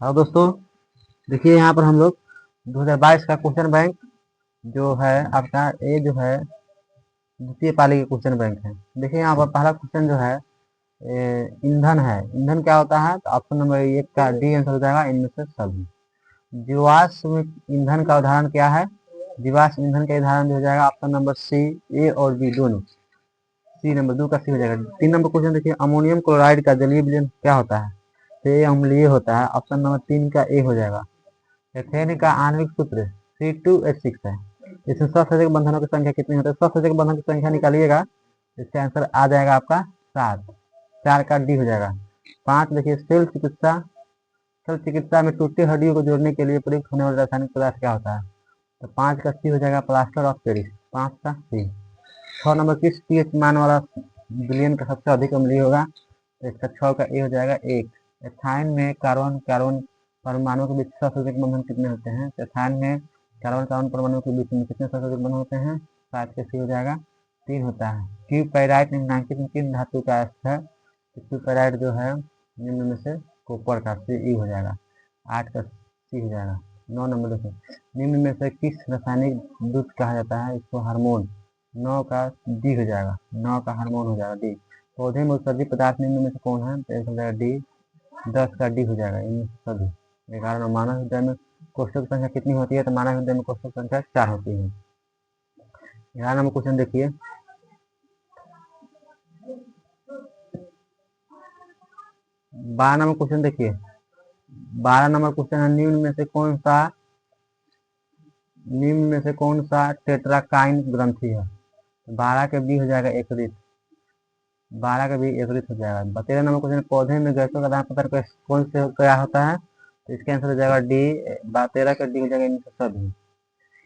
हाँ दोस्तों, देखिए यहाँ पर हम लोग 2022 का क्वेश्चन बैंक जो है आपका ये जो है द्वितीय पाली के क्वेश्चन बैंक है। देखिए यहाँ पर पहला क्वेश्चन जो है ईंधन है। ईंधन क्या होता है? तो ऑप्शन नंबर एक का डी आंसर हो जाएगा इनमें से सभी। जीवाश्म ईंधन का उदाहरण क्या है? जीवाश्म ईंधन का उदाहरण हो जाएगा ऑप्शन नंबर सी, ए और बी दोनों। सी नंबर दो का सी हो जाएगा। 3 नंबर क्वेश्चन देखिए, अमोनियम क्लोराइड का जलीय विलयन क्या होता है? तो ये अम्लीय होता है। ऑप्शन नंबर 3 का ए हो जाएगा। एथेन का आणविक सूत्र C2H6 है। इसमें ससंयोजक बंधनों की संख्या कितनी होती है? ससंयोजक बंधन की संख्या निकालिएगा, इसका आंसर आ जाएगा आपका 7। 4 का डी हो जाएगा। 5 देखिए, शल्य चिकित्सा में टूटी हड्डियों को जोड़ने के लिए प्रयुक्त होने वाला रासायनिक पदार्थ क्या होता है? तो 5 का सी हो जाएगा प्लास्टर ऑफ पेरिस। 5 का सी। 6 नंबर, किस पीएच मान वाला विलयन का सबसे अधिक अम्लीय होगा? तो इसका 6 का ए हो जाएगा 1। एथाइन में कार्बन कार्बन परमाणु के बीच ससंयोजक बंधन कितने होते हैं? तो एथाइन में कार्बन कार्बन परमाणु के बीच में कितने ससंयोजक बंधन होते हैं? 5 का सी हो जाएगा 3 होता है। क्यूपैराइट निम्नलिखित में किन धातु का अयस्क है? तो क्यूपैराइट जो है निम्न में से कॉपर का, सी हो जाएगा। 8 का सी हो जाएगा। 9 नंबर देखिए, निम्न में से किस रासायनिक दूत कहा जाता है इसको? हार्मोन। 9 का डी हो जाएगा। 9 का हार्मोन हो जाएगा डी। पौधे में उत्सर्जी पदार्थ निम्न में से कौन है? तो एक हो जाएगा डी। 10 का डी हो जाएगा इनमें से सभी। 11 मानव हृदय में कोशिका संख्या कितनी होती है? तो मानव हृदय में कोशिका संख्या 4 होती है। 11 नंबर क्वेश्चन देखिए, 12 नंबर क्वेश्चन देखिए। 12 नंबर क्वेश्चन है, निम्न में से कौन सा टेट्राकाइन ग्रंथि है? 12 के बी हो जाएगा एकरित। 12 का भी एकरित हो जाएगा। 13 नंबर क्वेश्चन, पौधे में गैसों का आदान प्रदान कौन से क्या होता है? तो इसका आंसर हो जाएगा डी। 13 का डी हो जाएगा इनमें से सभी।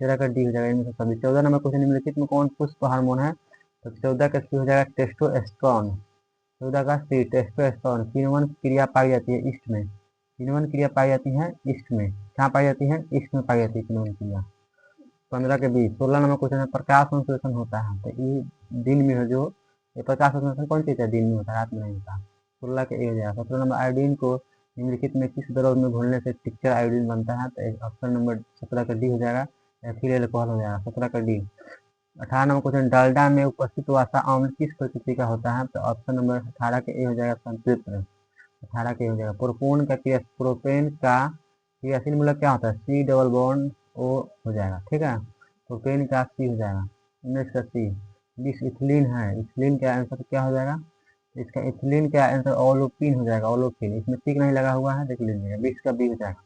13 का डी हो जाएगा इनमें से सभी। 14 नंबर क्वेश्चन, निम्नलिखित में कौन पुष्प हार्मोन है? तो 14 का सी हो जाएगा टेस्टोस्टेरोन। 14 का सी टेस्टोस्टेरोन। किण्वन क्रिया पाई जाती है ईस्ट में। किण्वन क्रिया पाई जाती है ईस्ट में। कहाँ पाई जाती है? ईस्ट में पाई जाती है किण्वन क्रिया। 15 के बीच। 16 नंबर क्वेश्चन है, प्रकाश संश्लेषण होता है तो ये दिन में है जो ये प्रकाश संश्लेषण कौन चीज है? दिन में होता है, रात में नहीं होता। 16 के ए हो जाएगा। 17 नंबर, आयोडीन को निम्नलिखित में किस द्रव में घोलने से टिक्चर आयोडीन बनता है? तो ऑप्शन नंबर 17 का डी हो जाएगा। एथिल एल्कोहल हो जाएगा। 17 का डी। 18 नंबर क्वेश्चन, डालडा में उपस्थित वसा अम्ल किस प्रकृति का होता है? तो ऑप्शन नंबर 18 के ए हो जाएगा संतृप्त। 18 के ए हो जाएगा। प्रोपेन का क्रियाशील मूलक क्या होता है? सी डबल बॉन्ड ओ हो जाएगा। ठीक है, प्रोपेन का सी हो जाएगा। 19 का सी। 20 इथिलीन है। इथिलीन का आंसर क्या हो जाएगा? इसका इथिलीन का आंसर ओलोफिन हो जाएगा। ओलोफिन, इसमें टिक नहीं लगा हुआ है, देख लीजिएगा। 20 का बी हो जाएगा।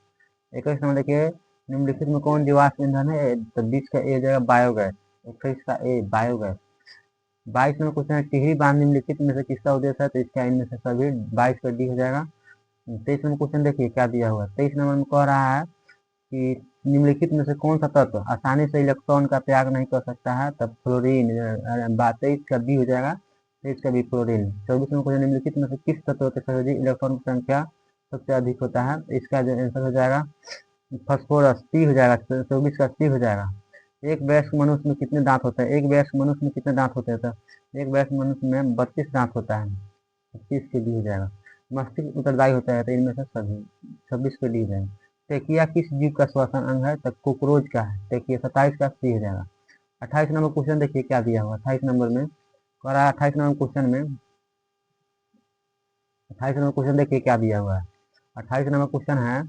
21 नंबर देखिए, निम्नलिखित में कौन जीवाश्म ईंधन है? तो 20 का ए हो जाएगा बायोगैस। 21 का ए बायोगैस। 22 नंबर क्वेश्चन है, टिहरी बांध निम्नलिखित में से किसका उद्देश्य है? तो इसका इनमें से सभी। 22 का डी हो जाएगा। 23 नंबर क्वेश्चन देखिए क्या दिया हुआ है। 23 नंबर में कह रहा है कि निम्नलिखित में से कौन सा तत्व आसानी से इलेक्ट्रॉन का त्याग नहीं कर सकता है? तब फ्लोरीन। 23 का बी हो जाएगा। 23 का बी फ्लोरीन। 24 नंबर क्वेश्चन, निम्नलिखित में से किस तत्व के संयोजी इलेक्ट्रॉन की संख्या सबसे अधिक होता है? इसका जो आंसर हो जाएगा फास्फोरस। सी हो जाएगा। 24 का सी हो जाएगा। एक वयस्क मनुष्य में कितने दांत होते हैं? एक वयस्क मनुष्य में कितने दांत होते हैं? तो एक वयस्क मनुष्य में 32 दांत होता है। 25 के डी हो जाएगा। मस्तिष्क उत्तरदायी होता है तो इनमें से सभी। 26 के डी हो जाएगा। टेकिया किस जीव का श्वसन अंग है? तो कोकरोच का है टेकिया। 27 का सी हो जाएगा। 28 नंबर क्वेश्चन देखिए क्या दिया हुआ। 28 नंबर में कह रहा है, 28 नंबर क्वेश्चन देखिए क्या दिया हुआ है। 28 नंबर क्वेश्चन है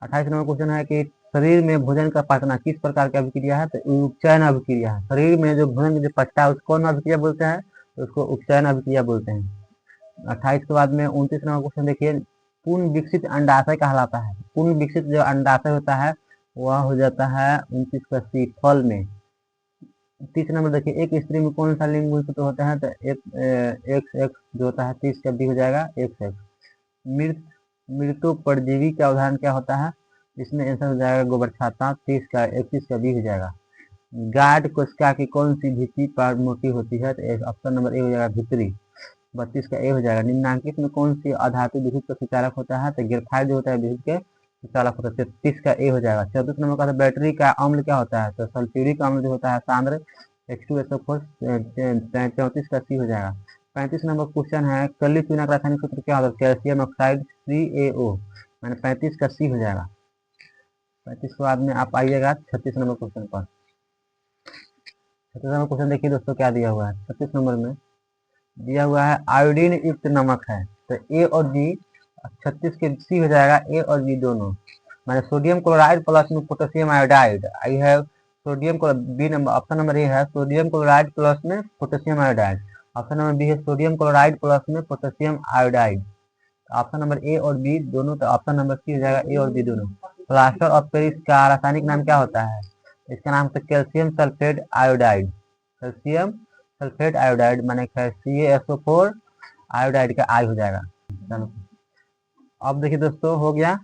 28 नंबर क्वेश्चन है कि शरीर में भोजन का पचना किस प्रकार की अभिक्रिया है? तो उपचयन अभिक्रिया है। शरीर में जो भोजन जो पचता है उसको कौन अभिक्रिया बोलते हैं? तो उसको उपचयन अभिक्रिया बोलते हैं। 28 के बाद में 29 नंबर क्वेश्चन देखिए, पूर्ण विकसित अंडाशय कहलाता है। पूर्ण विकसित जो अंडाशय होता है वह हो जाता है 29 का सी फल में। 30 नंबर देखिए, एक स्त्री में कौन सा लिंग गुणसूत्र होता है? तो एक्स एक्स जो होता है। 30 का बी हो जाएगा एक्स एक्स। मृत मृत्यु परजीवी का उदाहरण क्या होता है? इसमें आंसर हो जाएगा गोबर छाता। 30 का 31 का बी हो जाएगा। गार्ड कोशिका की कौन सी भित्ति पर मोटी होती है? तो ऑप्शन नंबर ए हो जाएगा भीतरी। 32 का ए हो जाएगा। निम्नांकित में कौन सी अधातु विद्युत का सुचालक होता है? तो ग्रेफाइट जो होता है विद्युत के सुचालक होता है। 33 का ए हो जाएगा। 34 नंबर का बैटरी का अम्ल क्या होता है? तो सल्फ्यूरिक अम्ल जो होता है सांद्र H2SO4। 34 का सी हो जाएगा। 35 नंबर क्वेश्चन है, कली चूना का रासायनिक सूत्र क्या होता है? Calcium oxide CaO। मैंने 35 का सी हो जाएगा। 35 के बाद में आप आइएगा 36 नंबर क्वेश्चन पर। 36 नंबर क्वेश्चन देखिए दोस्तों क्या दिया हुआ है। 36 नंबर में दिया हुआ है आयोडीन युक्त नमक है, तो ए और बी। 36 के सी हो जाएगा ए और बी दोनों। मैंने सोडियम क्लोराइड प्लस में पोटेशियम आयोडाइड, आई है sodium B number, option number A है सोडियम क्लोराइड प्लस में potassium iodide. Option number B है सोडियम क्लोराइड प्लस में potassium iodide. Option number A और बी दोनों, तो ऑप्शन नंबर सी हो जाएगा ए और बी दोनों। प्लास्टर ऑफ पेरिस का रासायनिक नाम क्या होता है? इसका नाम है calcium sulphate iodide. Calcium sulphate iodide माने CaSO4 आयोडाइड का आई हो जाएगा। चलो अब देखिए दोस्तों हो गया।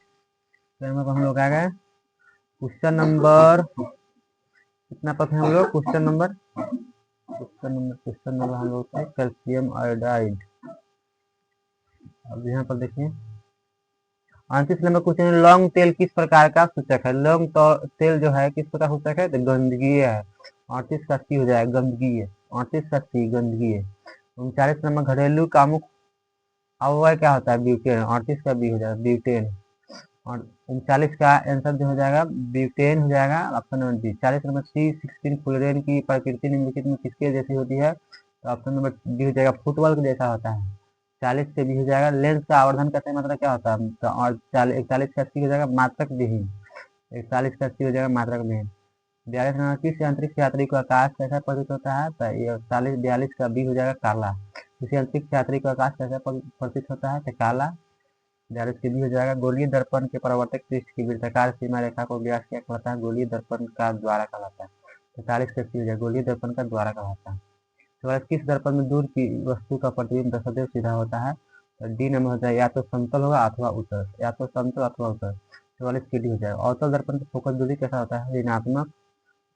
फिर हम लोग आ गए क्वेश्चन नंबर कितना पर थे हम लोग? क्वेश्चन नंबर हम लोग थे कैल्शियम आयोडाइड। अब यहाँ पर देखिए 38 नंबर क्वेश्चन, लौंग तेल किस प्रकार का सूचक है? लौंग तेल जो है किस प्रकार सूचक है? तो गंदगी है। 38 का सी हो जाएगा गंदगी है। 38 का सी गंदगी है। 39 नंबर घरेलू कामुक अवयव क्या होता है? ब्यूटेन। 38 का बी हो जाएगा ब्यूटेन। और 39 का आंसर जो हो जाएगा ब्यूटेन हो जाएगा, option number B. 40 number C16 fluorine की प्रकृति निम्नलिखित में किसके जैसी होती है? तो ऑप्शन नंबर डी हो जाएगा फुटबॉल के जैसा होता है। 40 से बी हो जाएगा लेंस का आवर्धन का सही मात्रा क्या होता है? तो और 41 का सी हो जाएगा मात्रक विहीन। 41 का सी हो जाएगा मात्रक विहीन। 42 नंबर किस अंतरिक्ष यात्री को आकाश कैसा प्रतीत होता है? तो ये 42 का बी हो जाएगा काला। किसी अंतरिक्ष यात्री को आकाश कैसा प्रतीत होता है? तो काला। 42 के बी हो जाएगा गोलीय दर्पण के परावर्तक पृष्ठ की वृत्ताकार सीमा रेखा को व्यास क्या कहलाता है? गोलीय दर्पण का द्वारा कहलाता है। 45 का सी हो जाएगा गोलीय दर्पण का द्वारा कहलाता है। तो किस दर्पण में दूर की वस्तु का प्रतिबिंब सदैव सीधा होता है? तो डी नंबर हो जाएगा या तो समतल होगा अथवा उत्तर, या तो समतल अथवा उत्तर। 44 के डी हो जाएगा। अवतल दर्पण की फोकस दूरी कैसा होता है? ऋणात्मक।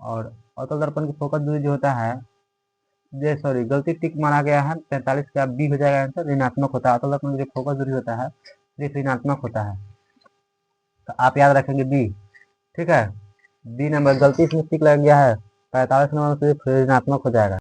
और अवतल दर्पण की फोकस दूरी जो होता है, ये सॉरी गलती टिक मारा गया है। 43 का बी हो जाएगा आंसर, ऋणात्मक होता है। अवतल दर्पण की जो फोकस दूरी होता है सिर्फ ऋणात्मक होता है, तो आप याद रखेंगे बी। ठीक है, बी नंबर गलती इसमें टिक लग गया है। 45 नंबर सिर्फ ऋणात्मक हो जाएगा।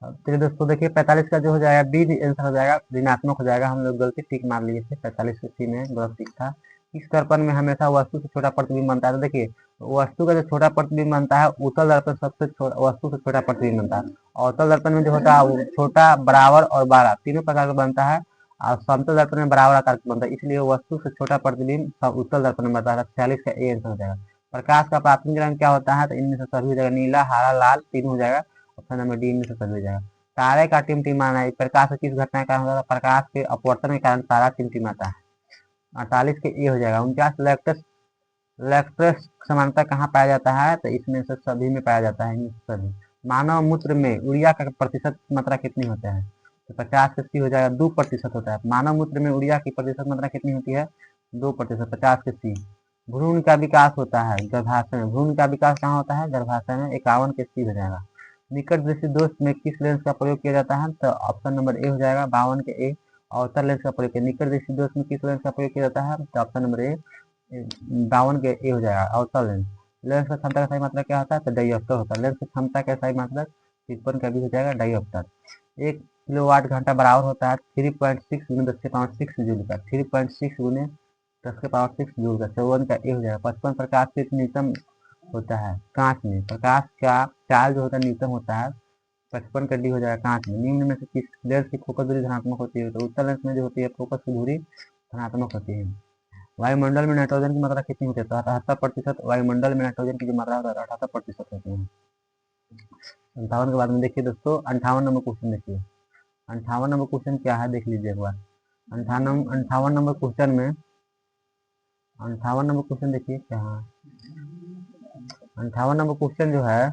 तो दोस्तों देखिए 45 का जो हो जाएगा बी आंसर हो जाएगा ऋणात्मक हो जाएगा। हम लोग गलती टिक मार लिए थे, 45 सी में गलत टिक था। इस दर्पण में हमेशा वस्तु से छोटा प्रतिबिंब बनता है। तो देखिए वस्तु का जो छोटा प्रतिबिंब बनता है उत्तल दर्पण सबसे वस्तु से छोटा प्रतिबिंब बनता है। अवतल दर्पण में जो होता है वो छोटा, बराबर और बड़ा तीनों प्रकार का बनता है। और समतल दर्पण में बराबर आकार का बनता है, इसलिए वस्तु से छोटा प्रतिबिंब उत्तल दर्पण में बनता है। 46 का ए आंसर हो जाएगा। प्रकाश का प्राथमिक रंग क्या होता है? तो इनमें से सभी हो जाएगा नीला, हरा, लाल, तीन हो जाएगा। ऑप्शन नंबर डी इनमें से सभी हो जाएगा। तारे का टिमटिमाना एक प्रकाश से किस घटना के कारण होता है? प्रकाश के अपवर्तन के कारण तारा टिमटिमाता है। 48 के ए हो जाएगा। 49 लैक्टस लैक्टस समानता कहाँ पाया जाता है? तो इसमें से सभी में पाया जाता है, इनमें से सभी। मानव मूत्र में यूरिया का प्रतिशत मात्रा कितनी होता है? तो 50 के सी हो जाएगा 2% होता है। मानव मूत्र में यूरिया की प्रतिशत मात्रा कितनी होती है? 2%। 50 के सी। भ्रूण का विकास होता है गर्भाशय में। भ्रूण का विकास कहाँ होता है? गर्भाशय में। 51 के सी हो जाएगा। निकट दृष्टि दोष में किस लेंस का प्रयोग किया जाता है? तो ऑप्शन नंबर ए हो जाएगा 52 के ए। अवतल लेंस का प्रयोग किया। निकट दृष्टि दोष में किस लेंस का प्रयोग किया जाता है? तो ऑप्शन नंबर ए 52 के ए हो जाएगा अवतल लेंस। लेंस का क्षमता का सही मात्रा क्या होता है? तो डाइऑप्टर होता है। लेंस की क्षमता का सही मात्रा 53 का भी हो जाएगा डाइऑप्टर। 1 किलोवाट घंटा बराबर होता है 3.6 गुने 10 के पावर 6 जूल का। 3.6 गुने 10 के पावर 6 जूल का। 54 का ए हो जाएगा। 55 प्रकाश से न्यूनतम होता है कांच में। प्रकाश का चार्ज जो होता है न्यूनतम होता है। 55 का डी हो जाएगा कांच में। निम्न में से किस लेंस की फोकस दूरी धनात्मक होती है? तो उत्तल लेंस में जो होती है फोकस की दूरी धनात्मक होती है। वायुमंडल में नाइट्रोजन की मात्रा कितनी होती है? तो 78%। वायुमंडल में नाइट्रोजन की जो मात्रा होता है 78% होती है। 58 के बाद में देखिए दोस्तों 58 नंबर क्वेश्चन देखिए। 58 नंबर क्वेश्चन क्या है देख लीजिए एक बार। 58 नंबर क्वेश्चन में 58 नंबर क्वेश्चन देखिए क्या है। 58 नंबर क्वेश्चन जो है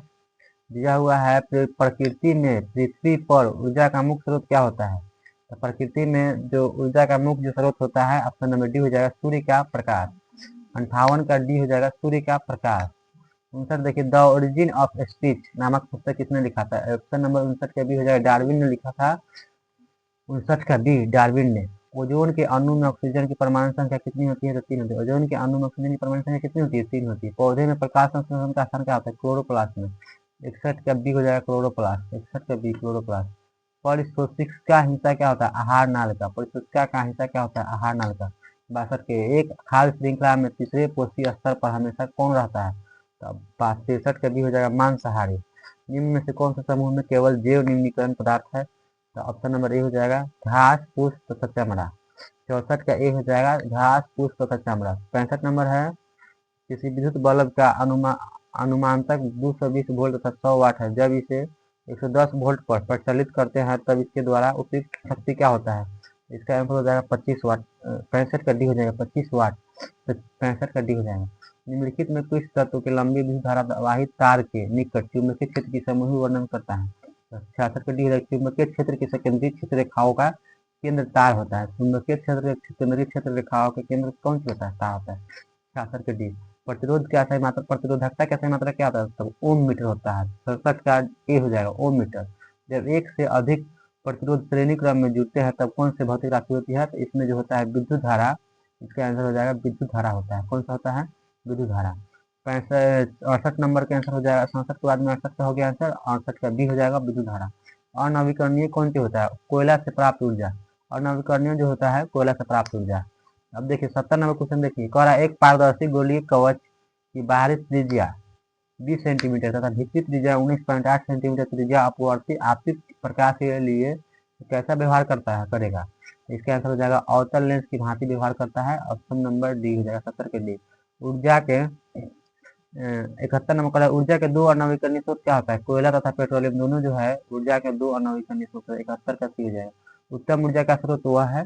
दिया हुआ है प्रकृति में पृथ्वी पर ऊर्जा का मुख्य स्रोत क्या होता है? तो प्रकृति में जो ऊर्जा का मुख्य स्रोत होता है ऑप्शन नंबर डी हो जाएगा सूर्य का प्रकाश। 58 का डी हो जाएगा सूर्य का प्रकाश। 59 देखिए द ओरिजिन ऑफ स्पीच नामक पुस्तक किसने लिखा था? ऑप्शन नंबर 59 का बी हो जाएगा डार्विन ने लिखा था। 59 का बी डार्विन ने। ओजोन के अणु में ऑक्सीजन की परमाणु संख्या कितनी होती है? तो 3 होती है। ओजोन के अणु में ऑक्सीजन की परमाणु संख्या कितनी होती है? 3 होती है। पौधे में प्रकाश संश्लेषण का स्थान क्या होता है? क्लोरोप्लास्ट में। 61 का बी हो जाएगा क्लोरोप्लास्ट। 61 का बी क्लोरोप्लास्ट। परिशोषिका हिंसा क्या होता है? आहार नाल का। परिशोषिका का हिंसा क्या होता है? आहार नाल का। 62 के एक खाद्य श्रृंखला में तीसरे पोषकीय स्तर पर हमेशा कौन रहता है? तो 63 का बी हो जाएगा मांसाहारी। निम्न में से कौन सा समूह में केवल जैव निम्नीकरण पदार्थ है? तो ऑप्शन नंबर ए हो जाएगा घास, पुष्प तथा चमड़ा। 64 का ए हो जाएगा घास, पुष्प तथा चमड़ा। 65 नंबर है किसी विद्युत बल्ब का अनुमानतक 220 वोल्ट तथा 100 वाट है। जब इसे 110 वोल्ट पर प्रचलित करते हैं तब इसके द्वारा उपयुक्त शक्ति क्या होता है? इसका आंसर हो जाएगा 25 वाट। 65 का डी हो जाएगा 25 वाट। तो 65 का डी हो जाएगा। निम्नलिखित में किस तत्व के लंबी विद्युत धारा वाहित तार के निकट चुंबकीय क्षेत्र की समूह वर्णन करता है? तो 66 का डी हो जाएगा चुंबकीय क्षेत्र की सेकेंडरी क्षेत्र रेखाओं का केंद्र तार होता है। चुंबकीय क्षेत्र केंद्रीय क्षेत्र रेखाओं के केंद्र कौन सी होता है? तार होता है। 66 का डी। प्रतिरोध क्या सही मात्रा, प्रतिरोधकता क्या सही मात्रा क्या होता है? तब ओम मीटर होता है। 67 का ए हो जाएगा ओम मीटर। जब एक से अधिक प्रतिरोध श्रेणी क्रम में जुड़ते हैं तब कौन से भौतिक राशि होती है? तो इसमें जो होता है विद्युत धारा। इसका आंसर हो जाएगा विद्युत धारा होता है। कौन सा होता है? विद्युत धारा। 68 नंबर का आंसर हो जाएगा। 67 के बाद में 68 का हो गया आंसर। 68 का बी हो जाएगा विद्युत धारा। अनवीकरणीय कौन सी होता है? कोयला से प्राप्त ऊर्जा। अनवीकरणीय जो होता है कोयला से प्राप्त ऊर्जा। अब देखिए 70 नंबर क्वेश्चन देखिए, कह रहा है एक पारदर्शी गोलीय कवच की बाहरी त्रिज्या 20 सेंटीमीटर तथा भीतरी त्रिज्या 19.8 सेंटीमीटर त्रिज्या अपवर्ती आपतित प्रकाश के लिए कैसा व्यवहार करता है करेगा? इसका आंसर हो जाएगा अवतल लेंस की भांति व्यवहार करता है। ऑप्शन नंबर डी हो जाएगा 70 के डी। ऊर्जा के 71 नंबर का ऊर्जा के दो अनवीकरणीय स्रोत क्या होता है? कोयला तथा पेट्रोलियम दोनों जो है ऊर्जा के दो अनवीकरणीय स्रोत है। 71 का सी हो जाएगा। उत्तम ऊर्जा का स्रोत वह है,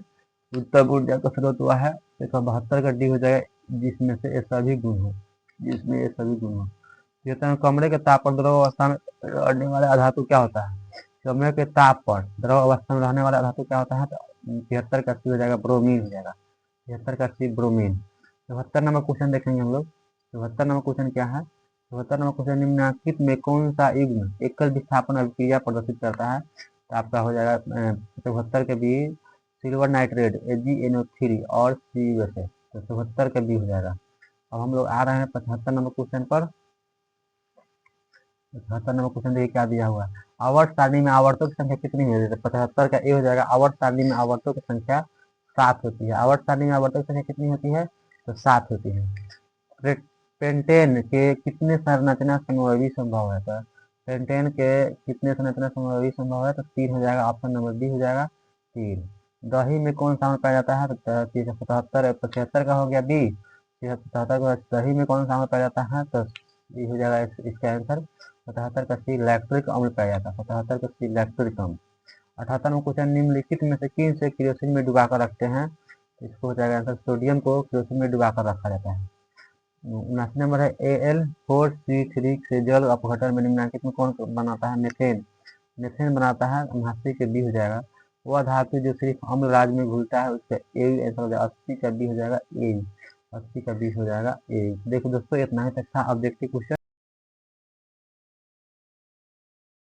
उत्तम ऊर्जा का स्रोत वह है। 172 का डी हो जाएगा जिसमें से ये सभी गुण हो, जिसमें ये सभी गुण हो। कहते हैं कमरे के ताप पर द्रव अवस्था में रहने वाला अधातु क्या होता है? कमरे के ताप पर द्रव अवस्था में रहने वाला धातु क्या होता है? तो 73 का सी हो जाएगा ब्रोमीन हो जाएगा। 73 का सी ब्रोमीन। 74 नंबर क्वेश्चन देखेंगे हम लोग। 74 नंबर क्वेश्चन क्या है? 74 नंबर क्वेश्चन निम्नलिखित में कौन सा युग्म एकल विस्थापन अभिक्रिया प्रदर्शित करता है? तो आपका हो जाएगा 74 के बी सिल्वर नाइट्रेट AgNO3 और CuSA। तो 74 का बी हो जाएगा। अब हम लोग आ रहे हैं 75 नंबर क्वेश्चन पर। 75 नंबर क्वेश्चन देखिए क्या दिया हुआ है। आवर्त सारणी में आवर्तों की संख्या कितनी है? 75 का ए हो जाएगा आवर्त सारणी में आवर्तों की संख्या 7 होती है। आवर्त सारणी में आवर्तों की संख्या कितनी होती है? तो 7 होती है। पेंटेन के कितने संरचना समव्ययी संभव है? तो पेंटेन के कितने संरचना समव्ययी संभव है? तो 3 हो जाएगा। ऑप्शन नंबर बी हो जाएगा 3। दही में कौन सा अम्ल पाया जाता है? तो 77 75 का हो गया बी। 77 का दही में कौन सा अम्ल पाया जाता है? तो ये हो जाएगा इसका आंसर। 77 का सी लैक्टोरिक अम्ल पाया जाता है। 77 का सी लैक्टोरिक अम्ल। 78 में क्वेश्चन निम्नलिखित में से किन से केरोसिन में डुबाकर रखते हैं? तो इसको हो जाएगा आंसर सोडियम को केरोसिन में डुबाकर रखा जाता है। 79 नंबर है Al4C3 से जल अपघटन में निम्नलिखित में कौन बनाता है? मेथेन। मेथेन बनाता है। 79 के बी हो जाएगा। वह धातु जो सिर्फ अम्ल राज में घुलता है उसका ए आंसर हो जाएगा। 80 का बी हो जाएगा ए। 80 का बी हो जाएगा ए। देखो दोस्तों इतना ही तक था। अब देखते क्वेश्चन।